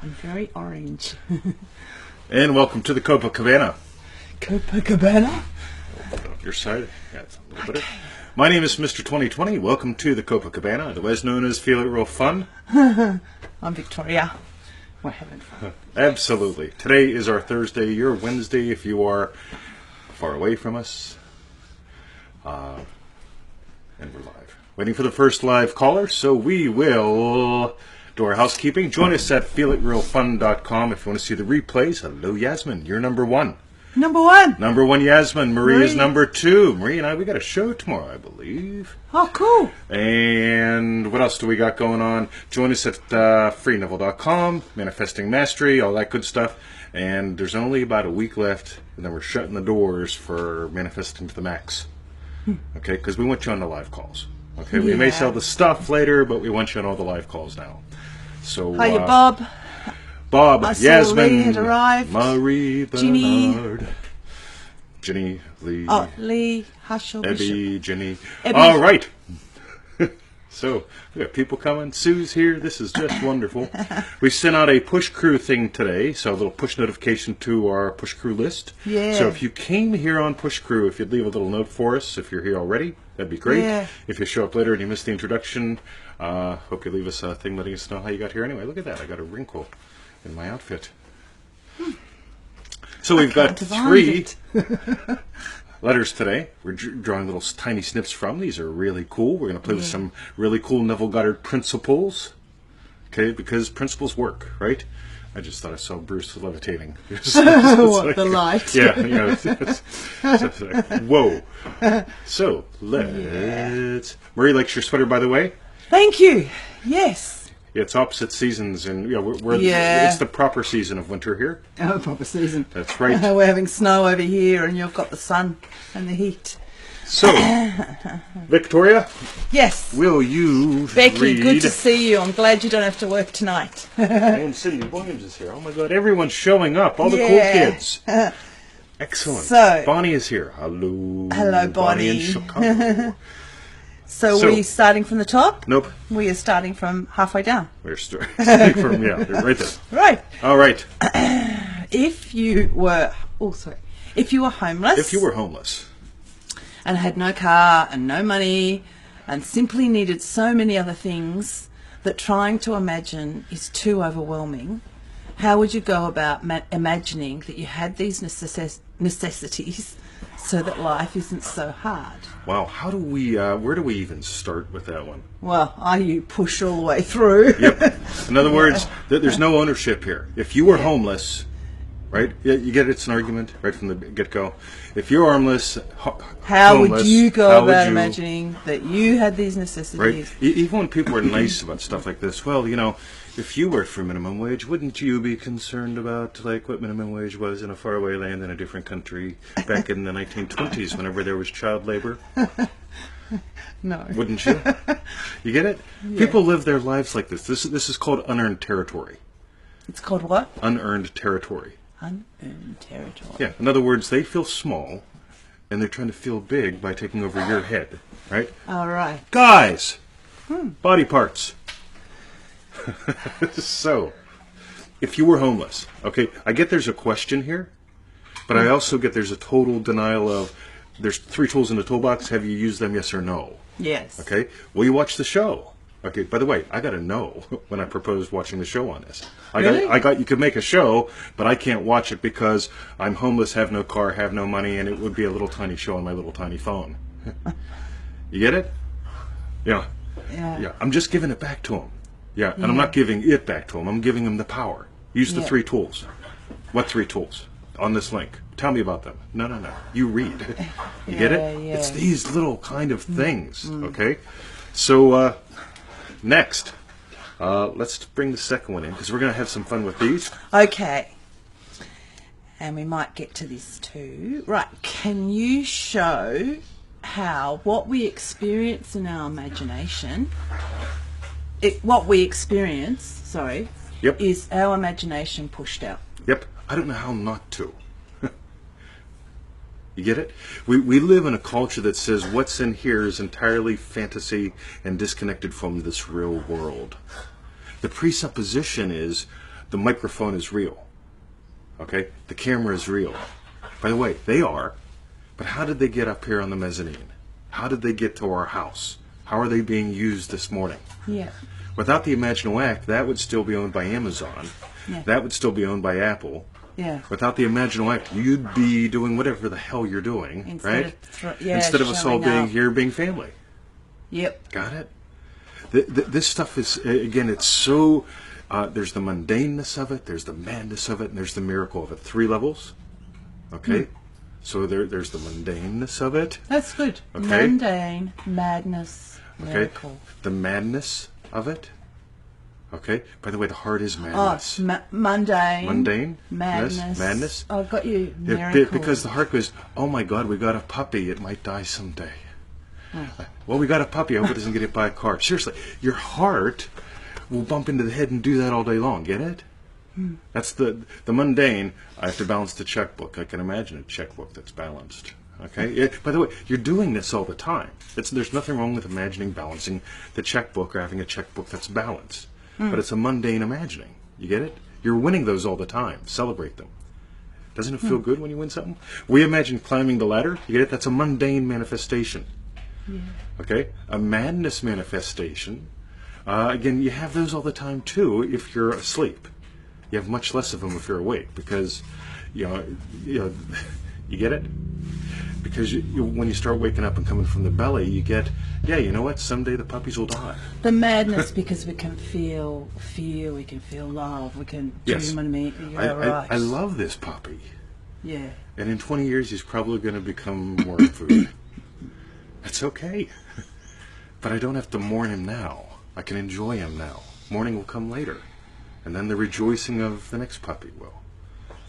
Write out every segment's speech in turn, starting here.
I'm very orange. And welcome to the Copacabana. Copacabana? Your side? Yeah, it's a little bit. My name is Mr. 2020. Welcome to the Copacabana, otherwise known as Feel It Real Fun. I'm Victoria. We're having fun. Absolutely. Today is our Thursday, your Wednesday if you are far away from us. And we're live. Waiting for the first live caller, so we will do our housekeeping. Join us at feelitrealfun.com if you want to see the replays. Hello, Yasmin. You're number one. Number one. Number one, Yasmin. Marie is number two. Marie and I, we got a show tomorrow, I believe. Oh, cool. And what else do we got going on? Join us at freenovel.com, Manifesting Mastery, all that good stuff. And there's only about a week left, and then we're shutting the doors for Manifesting to the Max. Okay, because we want you on the live calls. Okay, we may sell the stuff later, but we want you on all the live calls now. So, hiya, Bob. Bob, Yasmin, Lee had arrived. Marie, Ginny. Bernard, Ginny, Lee, Lee, Hushel, Ebby, Ginny. Ebby. All right. So we got people coming. Sue's here. This is just wonderful. We sent out a push crew thing today, so a little push notification to our push crew list. Yeah. So if you came here on push crew, if you'd leave a little note for us, if you're here already, that'd be great. Yeah. If you show up later and you missed the introduction, hope you leave us a thing letting us know how you got here. Anyway, look at that. I got a wrinkle in my outfit. So we've got three letters today. We're drawing little tiny snips from. These are really cool. We're going to play with some really cool Neville Goddard principles. Okay, because principles work, right? I just thought I saw Bruce levitating. What, the light? Yeah, you know. It's like, whoa. So, let's... Marie likes your sweater, by the way. Thank you. Yes. Yeah, it's opposite seasons, and we're Yeah. it's the proper season of winter here. Oh, proper season. That's right. We're having snow over here, and you've got the sun and the heat. So, Victoria, Yes. will you Becky, read? good to see you. I'm glad you don't have to work tonight. And Cindy Williams is here. Oh my God, everyone's showing up. All the cool Yeah. kids. Excellent. So- Bonnie is here. Hello. Hello, in Bonnie. Chicago. So, So- we're starting from the top? Nope. We are starting from halfway down. We're starting from, right there. Right. All right. If you were homeless If you were homeless, and had no car and no money and simply needed so many other things that trying to imagine is too overwhelming, how would you go about imagining that you had these necessities so that life isn't so hard? wow, how do we, where do we even start with that one? Well, you push all the way through. Yep. In other words, there's no ownership here. If you were homeless, right? You get it's an argument right from the get-go. If you're homeless, How homeless, would you go how would about you- imagining that you had these Right? necessities? Even when people are nice about stuff like this, well, if you worked for minimum wage, wouldn't you be concerned about like what minimum wage was in a faraway land in a different country back in the 1920s, whenever there was child labor? No. Wouldn't you? You get it? Yeah. People live their lives like this. This is called unearned territory. It's called what? Unearned territory. Unearned territory. Yeah. In other words, they feel small, and they're trying to feel big by taking over your head, right? All right. Guys, body parts. So, if you were homeless, okay, I get there's a question here, but I also get there's a total denial of, there's 3 tools in the toolbox, have you used them, yes or no? Yes. Okay, will you watch the show? Okay, by the way, I got a no when I proposed watching the show on this. Really? I got you could make a show, but I can't watch it because I'm homeless, have no car, have no money, and it would be a little tiny show on my little tiny phone. You get it? Yeah. Yeah. I'm just giving it back to him. Yeah, and I'm not giving it back to him. I'm giving him the power. Use the 3 tools. What 3 tools? On this link. Tell me about them. No. You read. You get it? Yeah. It's these little kind of things, okay? So, next, let's bring the second one in, because we're going to have some fun with these. Okay. And we might get to this too. Right. Can you show how what we experience in our imagination, Yep. is our imagination pushed out? Yep. I don't know how not to. You get it? We live in a culture that says what's in here is entirely fantasy and disconnected from this real world. The presupposition is the microphone is real. Okay? The camera is real. By the way, they are. But how did they get up here on the mezzanine? How did they get to our house? How are they being used this morning? Yeah. Without the Imaginal Act, that would still be owned by Amazon. Yeah. That would still be owned by Apple. Yeah. Without the Imaginal Act, you'd be doing whatever the hell you're doing, Instead right? Instead of us all being here, being family. Yep. Got it? This stuff is, again, it's so, there's the mundaneness of it, there's the madness of it, and there's the miracle of it. 3 levels. Okay? So there's the mundaneness of it. That's good. Okay. Mundane, madness, miracle. Okay? The madness of it. Okay? By the way, the heart is madness. Mundane. Mundane. Madness. Madness. I've got you. Yeah, Miracle. because the heart goes, oh my God, we got a puppy. It might die someday. Well, we got a puppy. I hope it doesn't get hit by a car. Seriously, your heart will bump into the head and do that all day long. Get it? That's the mundane. I have to balance the checkbook. I can imagine a checkbook that's balanced. Okay. Yeah, by the way, you're doing this all the time. There's nothing wrong with imagining balancing the checkbook or having a checkbook that's balanced. But it's a mundane imagining. You get it? You're winning those all the time. Celebrate them. Doesn't it feel good when you win something? We imagine climbing the ladder. You get it? That's a mundane manifestation. Yeah. Okay? A madness manifestation. Again, you have those all the time too if you're asleep. You have much less of them if you're awake because, you get it? Because when you start waking up and coming from the belly, you get, you know what? Someday the puppies will die. The madness because we can feel, we can feel love, we can Yes. right. I love this puppy. Yeah. And in 20 years, he's probably going to become more food. That's okay. But I don't have to mourn him now. I can enjoy him now. Mourning will come later. And then the rejoicing of the next puppy will.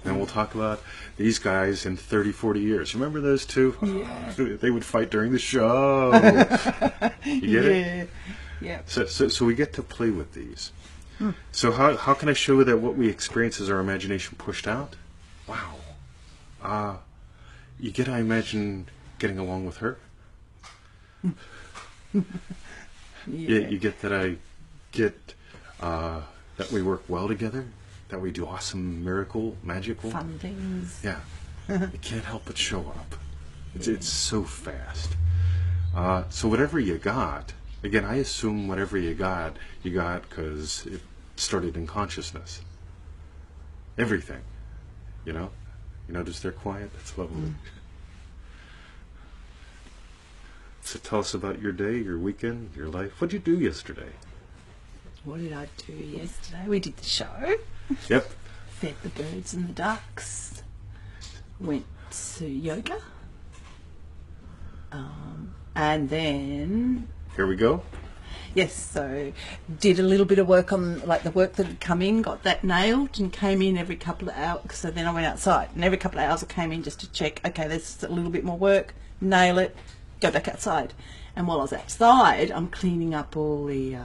And we'll talk about these guys in 30, 40 years. Remember those two? Yeah. They would fight during the show. You get it? Yeah. So we get to play with these. So how can I show that what we experience is our imagination pushed out? Wow. You get, I imagine, getting along with her. You get that I get that we work well together, that we do awesome, miracle, magical Fun things. Yeah, it can't help but show up. It's so fast. So whatever you got, again, I assume whatever you got because it started in consciousness. Everything, you know. You notice they're quiet. That's lovely. So tell us about your day, your weekend, your life. What'd you do yesterday? What did I do yesterday? We did the show. Yep. Fed the birds and the ducks. Went to yoga. And then... Here we go. Yes, so did a little bit of work on the work that had come in, got that nailed and came in every couple of hours. So then I went outside and every couple of hours I came in just to check, okay, there's a little bit more work, nail it, go back outside. And while I was outside, I'm cleaning up all the,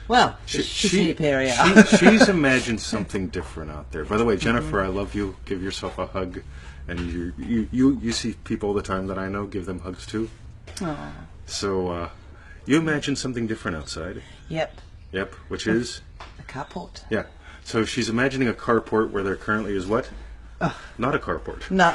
the sheep area. She's imagined something different out there. By the way, Jennifer, I love you. Give yourself a hug. And you see people all the time that I know, give them hugs too. Aww. So you imagine something different outside. Yep. Yep, which is? A carport. Yeah. So she's imagining a carport where there currently is what? Not a carport. No,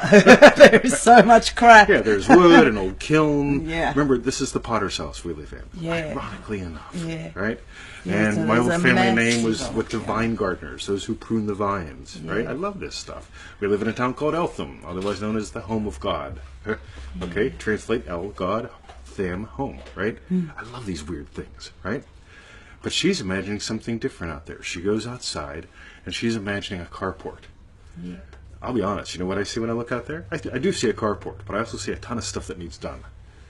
there's so much crap. Yeah, there's wood, an old kiln. Yeah. Remember, this is the Potter's house we live in. Yeah. Ironically enough. Yeah. Right? Yeah, And so my old there's a family mess name was involved, with the vine gardeners, those who prune the vines. Yeah. Right? I love this stuff. We live in a town called Eltham, otherwise known as the home of God. Okay? Translate El, God, Tham, home. Right? I love these weird things. Right? But she's imagining something different out there. She goes outside, and she's imagining a carport. Yeah. I'll be honest, you know what I see when I look out there? I do see a carport, but I also see a ton of stuff that needs done.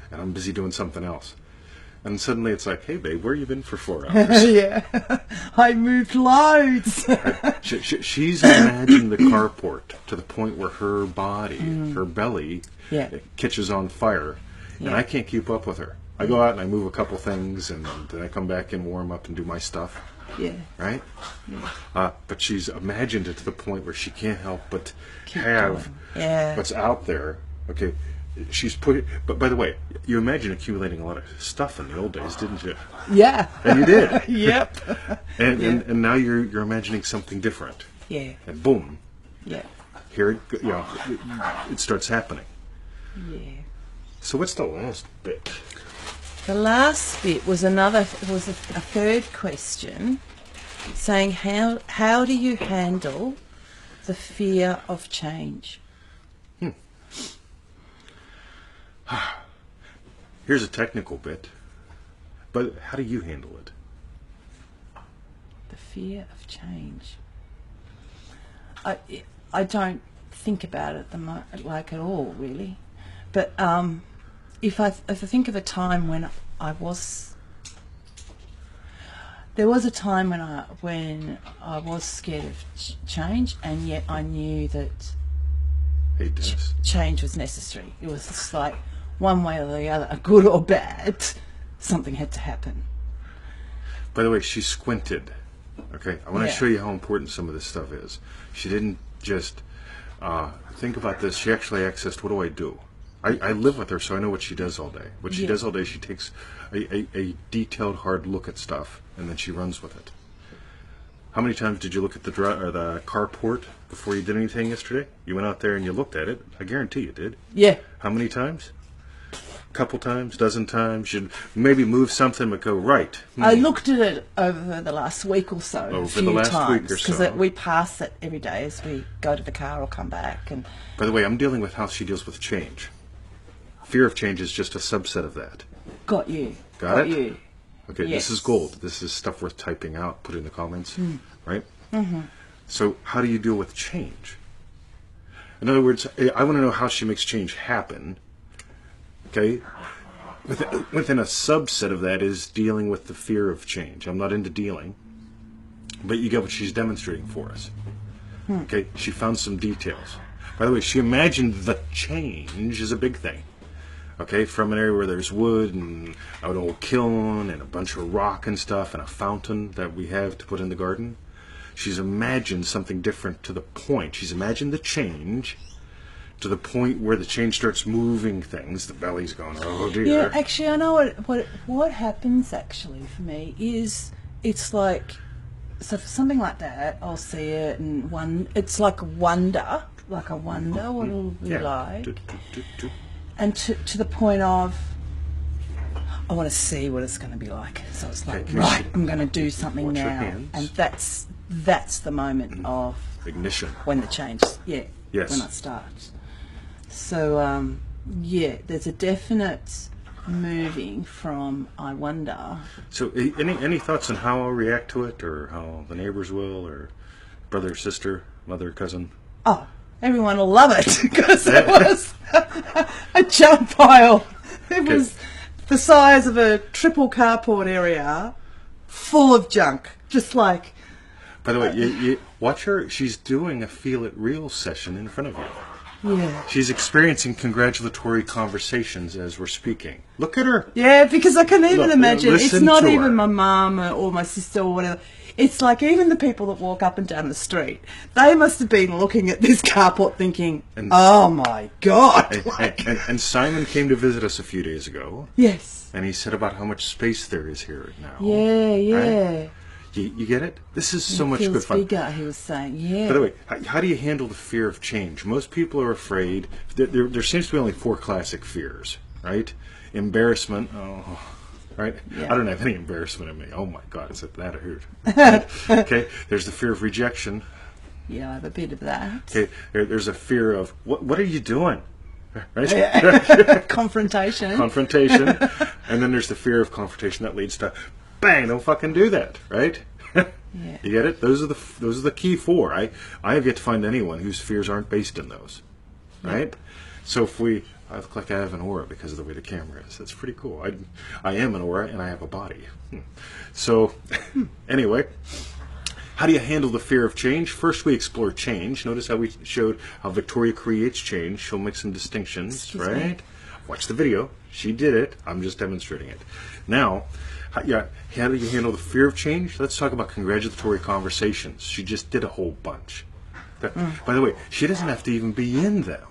And I'm busy doing something else. And suddenly it's like, hey babe, where you been for 4 hours? Yeah, I moved loads. She's imagined the carport to the point where her body, her belly, catches on fire. And I can't keep up with her. I go out and I move a couple things, and then I come back and warm up and do my stuff. Yeah. Right? Yeah. But she's imagined it to the point where she can't help but Keep have going. Yeah. what's out there. Okay, she's put. But by the way, you imagine accumulating a lot of stuff in the old days, didn't you? Yeah. And you did. Yep. And now you're imagining something different. Yeah. And boom, Yeah. here it starts happening. Yeah. So what's the last bit? The last bit was a third question, saying how do you handle the fear of change? Here's a technical bit, but how do you handle it? The fear of change. I don't think about it at all, really. But if I think of a time when there was a time when I was scared of change, and yet I knew that change was necessary. It was just like one way or the other, good or bad, something had to happen. By the way, she squinted. Okay, I want to show you how important some of this stuff is. She didn't just think about this. She actually accessed, what do I do? I live with her, so I know what she does all day. What she does all day, she takes a detailed, hard look at stuff, and then she runs with it. How many times did you look at the carport before you did anything yesterday? You went out there and you looked at it. I guarantee you did. Yeah. How many times? Couple times, dozen times. You'd maybe move something, but go right. I looked at it over the last week or so. Over the last week or so. Because we pass it every day as we go to the car or come back. And by the way, I'm dealing with how she deals with change. Fear of change is just a subset of that. Got you. Got it? You. Okay, Yes. This is gold. This is stuff worth typing out, put in the comments, right? Mm-hmm. So how do you deal with change? In other words, I want to know how she makes change happen. Okay? Within a subset of that is dealing with the fear of change. I'm not into dealing, but you get what she's demonstrating for us. Okay? She found some details. By the way, she imagined the change is a big thing. Okay, from an area where there's wood and an old kiln and a bunch of rock and stuff and a fountain that we have to put in the garden. She's imagined something different to the point. She's imagined the change to the point where the change starts moving things. The belly's going, oh dear. Yeah, actually, I know what happens actually for me is it's like, so for something like that, I'll see it and it's like a wonder what it'll be like. And to the point of, I want to see what it's going to be like. So it's like, right, I'm going to do something Watch now. your hands. And that's the moment of ignition. when the change, Yes. when it starts. So, there's a definite moving from I wonder. So any thoughts on how I'll react to it, or how the neighbors will, or brother, sister, mother, cousin? Oh, everyone will love it because it was a junk pile. It was the size of a triple carport area, full of junk. Just like. By the way, you watch her. She's doing a Feel It Real session in front of you. Yeah. She's experiencing congratulatory conversations as we're speaking. Look at her. Yeah, because I can even imagine. It's listen not to even her. my mum or my sister or whatever. It's like even the people that walk up and down the street, they must have been looking at this carport thinking, oh my God. And Simon came to visit us a few days ago. Yes. And he said about how much space there is here now. Yeah. Right? You get it? This is so much feels good fun. bigger, he was saying. Yeah. By the way, how do you handle the fear of change? Most people are afraid. There seems to be only 4 classic fears, right? Embarrassment. Oh, right? Yeah. I don't have any embarrassment in me. Oh my God, is it that a hoot? Right? Okay. There's the fear of rejection. Yeah, I have a bit of that. Okay. There's a fear of what are you doing? Right? Confrontation. Confrontation. And then there's the fear of confrontation that leads to bang, don't fucking do that, right? Yeah. You get it? Those are the key 4. I have yet to find anyone whose fears aren't based in those, right? Yep. So I look like I have an aura because of the way the camera is. That's pretty cool. I am an aura and I have a body. So anyway, how do you handle the fear of change? First, we explore change. Notice how we showed how Victoria creates change. She'll make some distinctions, Excuse right? me. Watch the video. She did it. I'm just demonstrating it. Now, how do you handle the fear of change? Let's talk about congratulatory conversations. She just did a whole bunch. By the way, she doesn't have to even be in them.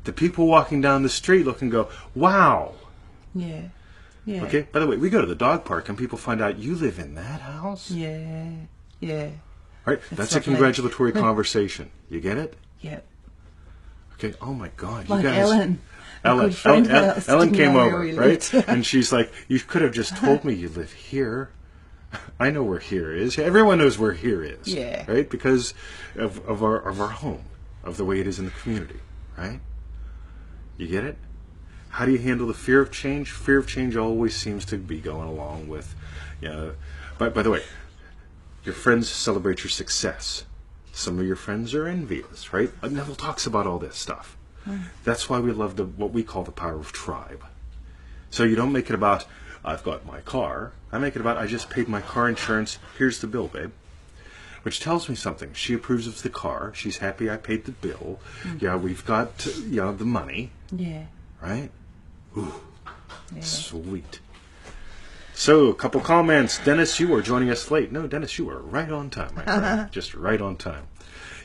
The people walking down the street look and go, wow. Yeah. Yeah. Okay. By the way, we go to the dog park and people find out you live in that house. Yeah. Yeah. Right. That's a lovely. congratulatory conversation. You get it? Yep. Okay. Oh my God. Like you guys. Ellen. A good friend of ours Ellen didn't came know over, where we right? lived. And she's like, "You could have just told me you live here. I know where here is. Everyone knows where here is. Yeah. Right? Because of our home, of the way it is in the community. Right? You get it? How do you handle the fear of change? Fear of change always seems to be going along with, you know. By the way, your friends celebrate your success. Some of your friends are envious, right? Neville talks about all this stuff. That's why we love what we call the power of tribe. So you don't make it about, I've got my car. I make it about, I just paid my car insurance. Here's the bill, babe. Which tells me something. She approves of the car. She's happy I paid the bill. Yeah, we've got, the money. Yeah. Right? Ooh, Yeah. sweet. So, a couple comments. Dennis, you are joining us late. No, Dennis, you are right on time, my friend. Just right on time.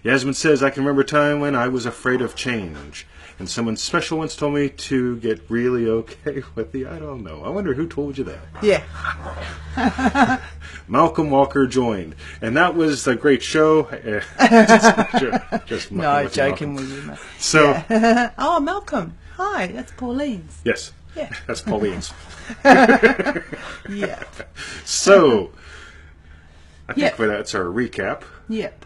Yasmin says, I can remember a time when I was afraid of change. And someone special once told me to get really okay with the, I don't know. I wonder who told you that. Yeah. Malcolm Walker joined. And that was a great show. just No, with joking Malcolm. with you, mate. So, Yeah. Oh, Malcolm. Hi, that's Pauline's. yes. Yeah. That's Pauline's. Yeah. So, I think Yep. that's our recap. Yep.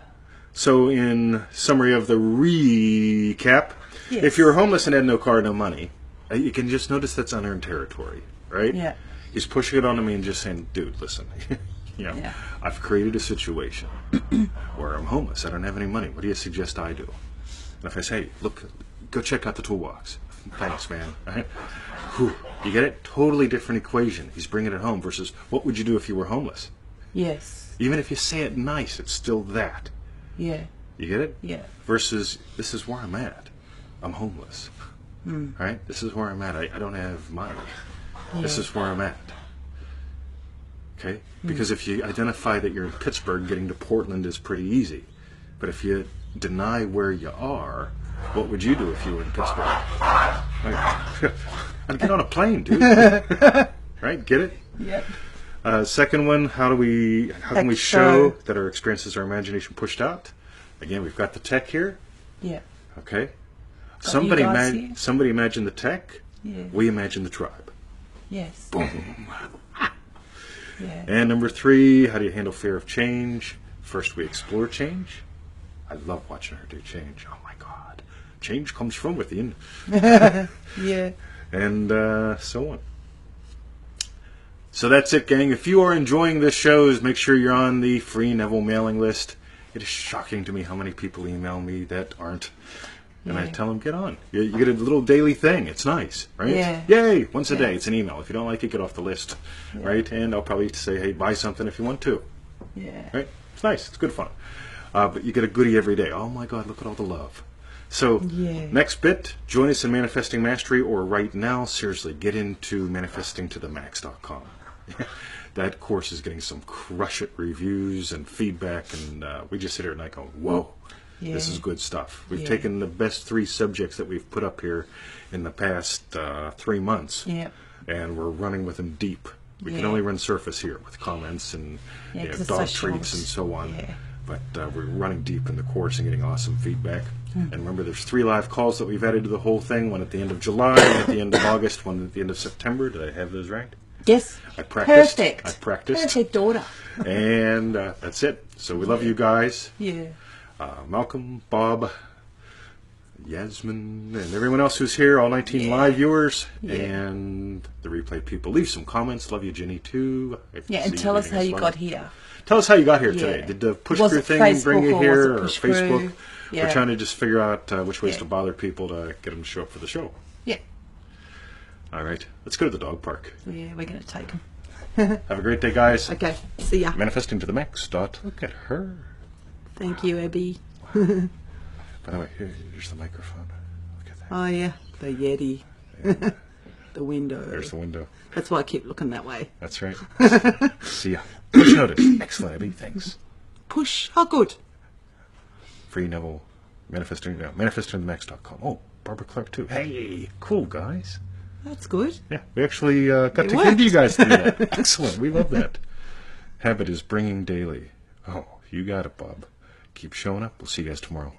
So, in summary of the recap, Yes. if you're homeless and had no car, no money, you can just notice that's unearned territory, right? Yeah. He's pushing it on me and just saying, dude, listen, Yeah. I've created a situation where I'm homeless. I don't have any money. What do you suggest I do? And if I say, look, go check out the toolbox. Thanks, man. All right? Whew. You get it? Totally different equation. He's bringing it home versus what would you do if you were homeless? Yes. Even if you say it nice, it's still that. Yeah. You get it? Yeah. Versus, this is where I'm at. I'm homeless. Right? This is where I'm at. I don't have money. This Yeah. is where I'm at. Okay? Because if you identify that you're in Pittsburgh, getting to Portland is pretty easy. But if you deny where you are, what would you do if you were in Pittsburgh? I'd get on a plane, dude. Right? Get it? Yep. Second one, how can we Tech show show. that our experiences, our imagination pushed out? Again, we've got the tech here. Yeah. Okay. Got you guys here. Somebody imagine the tech. Yeah. We imagine the tribe. Yes. Boom. Yeah. And number 3, how do you handle fear of change? First, we explore change. I love watching her do change. Oh my God. Change comes from within. Yeah. And so on. So that's it, gang. If you are enjoying this shows, make sure you're on the free Neville mailing list. It is shocking to me how many people email me that aren't. And I Yeah. tell them, get on. You get a little daily thing. It's nice, right? Yeah. Yay! Once a Yeah. day. It's an email. If you don't like it, get off the list, right? And I'll probably say, hey, buy something if you want to, Yeah. right? It's nice. It's good fun. But you get a goodie every day. Oh, my God, look at all the love. So, Yeah. next bit, join us in Manifesting Mastery, or right now, seriously, get into manifestingtothemax.com. That course is getting some crush it reviews and feedback, and we just sit here and I go, whoa, this Yeah. is good stuff. We've Yeah. taken the best 3 subjects that we've put up here in the past 3 months, Yep. and we're running with them deep. We can Yeah. only run surface here with comments and Yeah, 'cause it's dog so treats short. and so on. Yeah. But we're running deep in the course and getting awesome feedback. Hmm. And remember, there's 3 live calls that we've added to the whole thing. One at the end of July, one at the end of August, one at the end of September. Did I have those right? Yes. I practiced. Perfect. I practiced. Perfect order. And that's it. So we love you guys. Yeah. Malcolm, Bob, Yasmin, and everyone else who's here, all 19 live viewers, and the replay people. Leave some comments. Love you, Jenny, too. I Yeah, see and tell us reading how as you well. got here. Tell us how you got here Yeah. today. Did the push Was through it thing bring Facebook you or here, was it or push Facebook? through? We're Yeah. trying to just figure out which ways Yeah. to bother people to get them to show up for the show. Yeah. All right, let's go to the dog park. Yeah, we're going to take them. Have a great day, guys. Okay. See ya. Manifesting to the max. Look at her. Thank you, Abby. By the way, here's the microphone. Look at that. Oh, yeah. The Yeti. The window. There's the window. That's why I keep looking that way. That's right. See ya. Push notice. Excellent, Abby. Thanks. Push. Oh, good. Free Neville. Manifesting to the max.com. Oh, Barbara Clark too. Hey, cool guys. That's good. Yeah, we actually got to worked. give you guys to do that. Excellent. We love that. Habit is bringing daily. Oh, you got it, Bob. Keep showing up. We'll see you guys tomorrow.